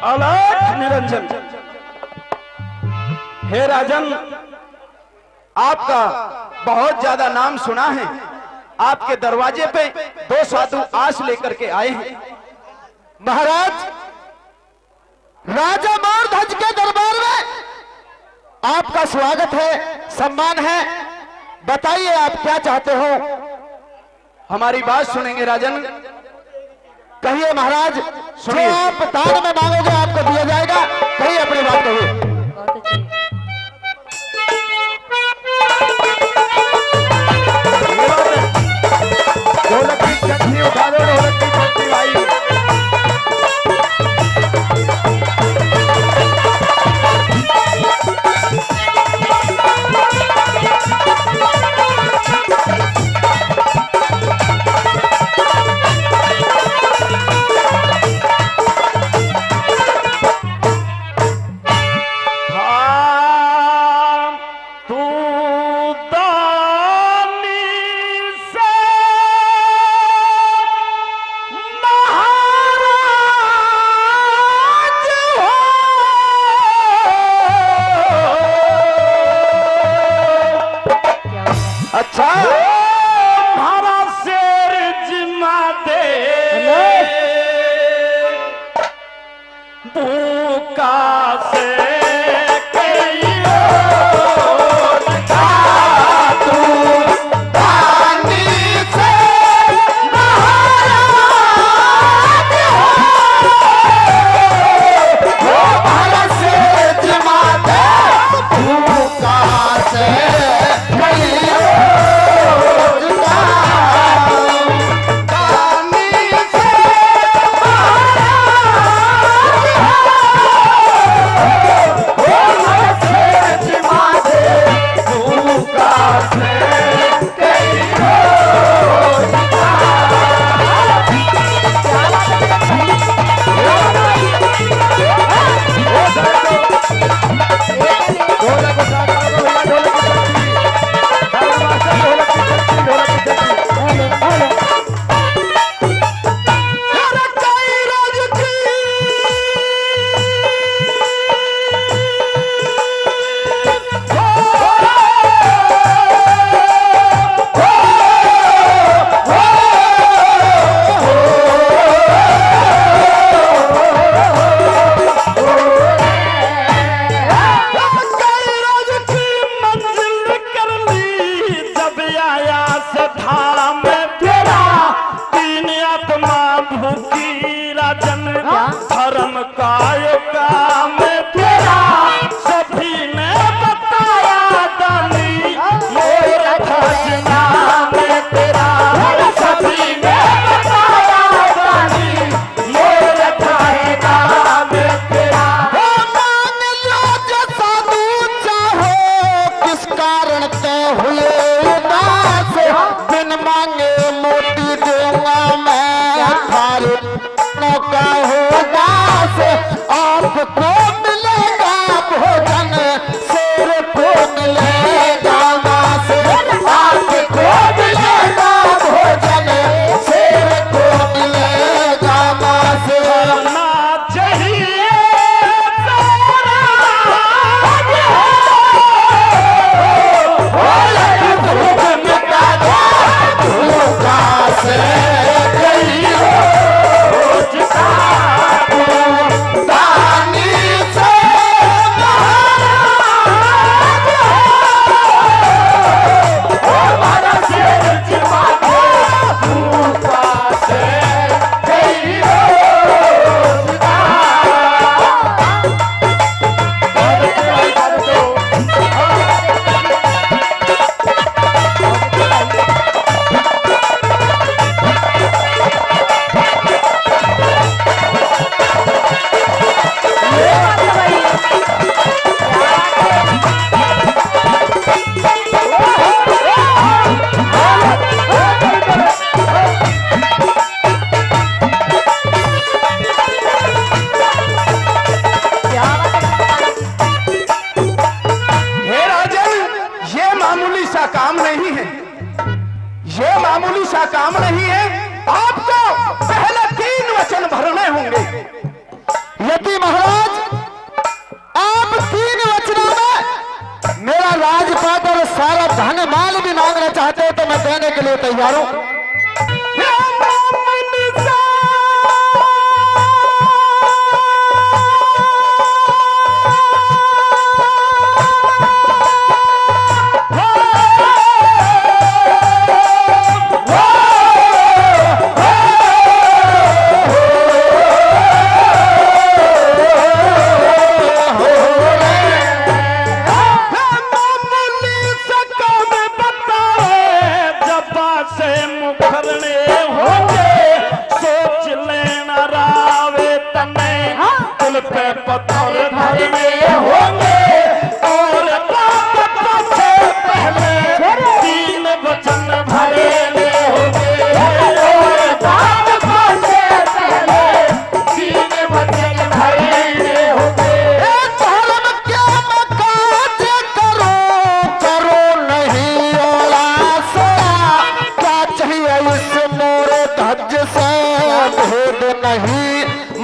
अलख निरंजन। हे राजन, आपका बहुत ज्यादा नाम सुना है। आपके दरवाजे पे दो साधु आस लेकर के आए हैं। महाराज, राजा मोरध्वज के दरबार में आपका स्वागत है, सम्मान है। बताइए आप क्या चाहते हो? हमारी बात सुनेंगे राजन? कहिए महाराज, जो आप दान में मांगोगे आपको दिया जाएगा। कहिए अपनी बात कहिए। ढोलक की छठी उठा दो, ढोलक की छठी भाई। अच्छा, हमारा शेर जिम्मा दे भूखा से धर्म कायका में तेरा सभी ने बताया दानी मोर भजना में तेरा सभी ने बताया दानी मोर भजना में तेरा। मान लो जो साधु चाहो, किस कारण के हुए उदास, बिन मांगे मोती दूंगा मैं, थारे का हो दास यदि महाराज आप 3 वचनों में मेरा राजपाट और सारा धन माल भी मांगना चाहते हो तो मैं देने के लिए तैयार हूं।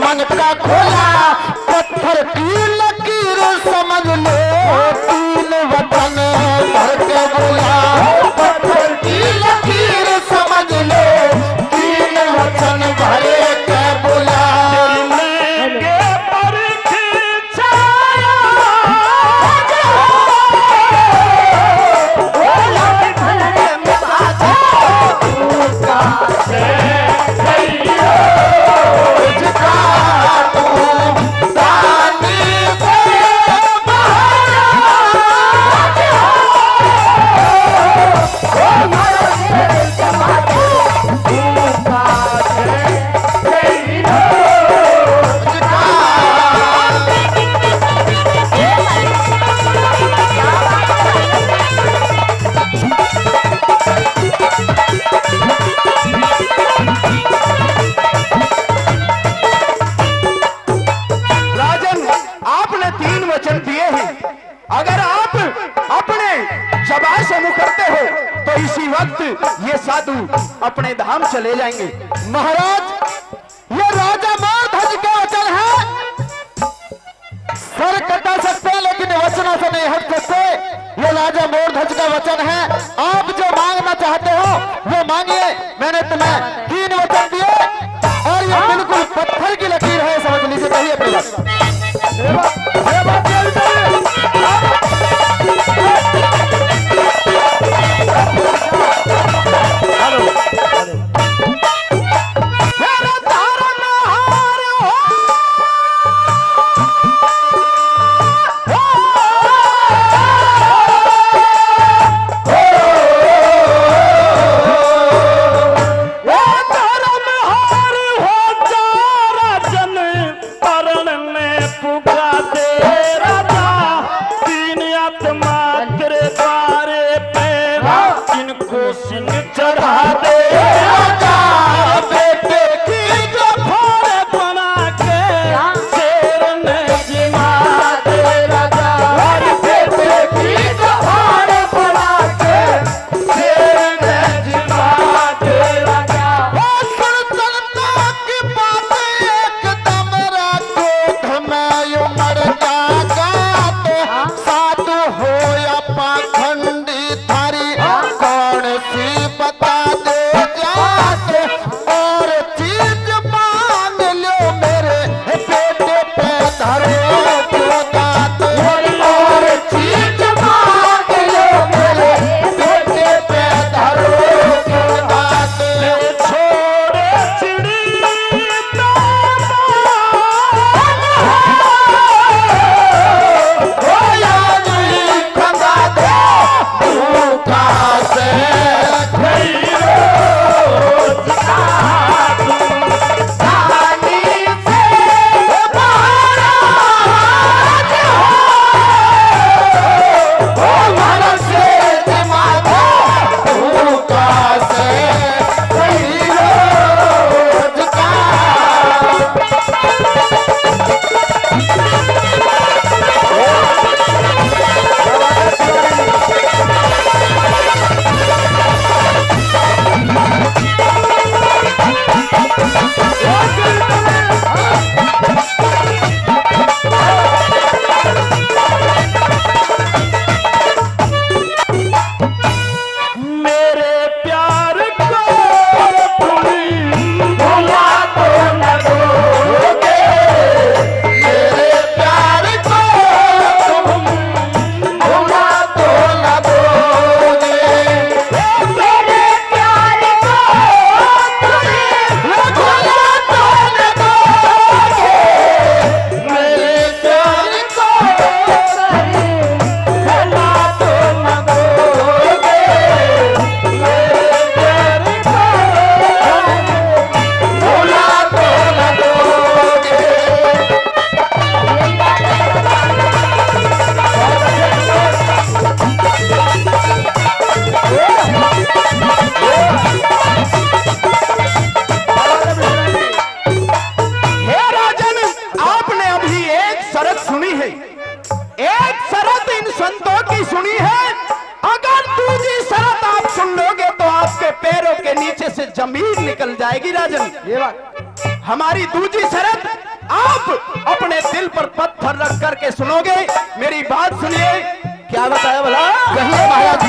मन का खोला पत्थर की लकीर समझ लो 3 वचन भर के बोला पत्थर की लकीर समझ लो 3 वचन भर के बोला अगर आप अपने जबान से मुकरते हो तो इसी वक्त ये साधु अपने धाम चले जाएंगे। महाराज ये राजा मोरध्वज के वचन है, सर कटा सकते हैं लेकिन वचनों से नहीं हट सकते। ये राजा मोरध्वज का वचन है, आप जो मांगना चाहते हो वो मांगिए। मैंने तुम्हें 3 वचन दिए और ये बिल्कुल पत्थर की लकीर है, समझ लीजिए। कहिए अपनी बात। में ही एक शर्त सुनी है, एक शर्त इन संतों की सुनी है। अगर दूसरी शर्त आप सुन लोगे तो आपके पैरों के नीचे से जमीन निकल जाएगी राजन। ये बात हमारी दूसरी शर्त आप अपने दिल पर पत्थर रख करके सुनोगे। मेरी बात सुनिए। क्या बताया भला? कहिए महाराज।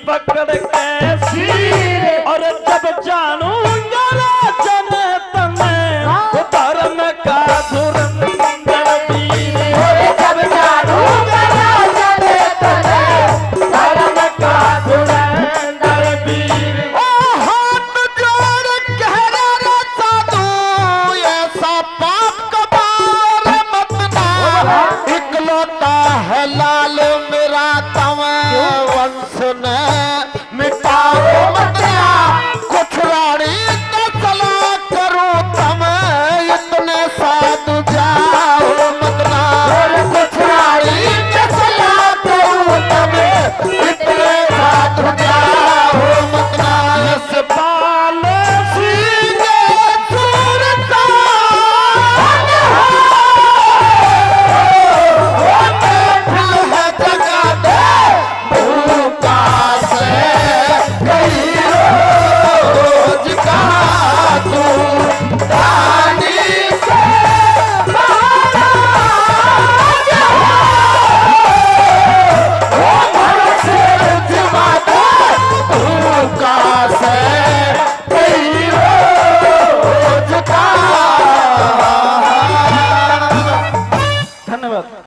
पकड़ कैसी और जब जानूंगा राजन तमें धर्म का धुरंधर वीर, जब जानूंगा राजन तमें धर्म का धुरंधर वीर। हाथ जोड़ कह रे साधु ऐसा पाप कबार मत ना, इकलौता है लाल मेरा तम वंश ने मिटाओ मत ना, कुछ रानी तो चला करो तम इतने साधु जाओ मत ना, कुछ रानी तो चला करो तम